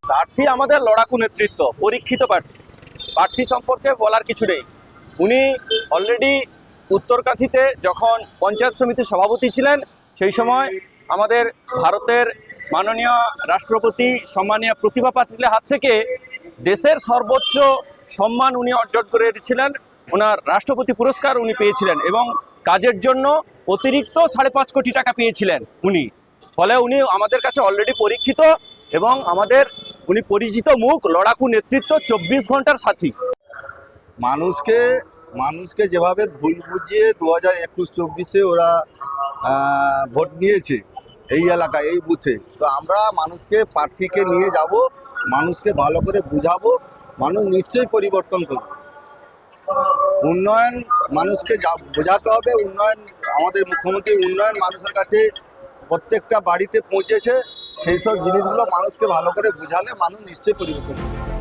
প্রার্থী আমাদের লড়াকু নেতৃত্ব, পরীক্ষিত প্রার্থী। প্রার্থী সম্পর্কে বলার কিছু নেই। উনি অলরেডি উত্তরকাথিতে যখন পঞ্চায়েত সমিতির সভাপতি ছিলেন, সেই সময় আমাদের ভারতের মাননীয় রাষ্ট্রপতি সম্মানীয় প্রতিভা পাতিলের হাত থেকে দেশের সর্বোচ্চ সম্মান উনি অর্জন করেছিলেন। ওনার রাষ্ট্রপতি পুরস্কার উনি পেয়েছিলেন এবং কাজের জন্য অতিরিক্ত 5.5 কোটি টাকা পেয়েছিলেন উনি। ফলে উনি আমাদের কাছে অলরেডি পরীক্ষিত এবং আমাদের উনি পরিচিত মুখ, লড়াকু নেতৃত্ব, 24 ঘন্টার সাথী। মানুষকে যেভাবে ভুল বুঝিয়ে 2021-24 ওরা ভোট নিয়েছে এই এলাকায়, এই বুথে, তো আমরা মানুষকে প্রার্থীকে নিয়ে যাব, মানুষকে ভালো করে বুঝাবো, মানুষ নিশ্চয়ই পরিবর্তন করবে। উন্নয়ন মানুষকে বোঝাতে হবে। উন্নয়ন, আমাদের মুখ্যমন্ত্রী উন্নয়ন মানুষের কাছে প্রত্যেকটা বাড়িতে পৌঁছেছে। সেই সব জিনিসগুলো মানুষকে ভালো করে বুঝালে মানুষ নিশ্চয়ই পরিবর্তন করবে।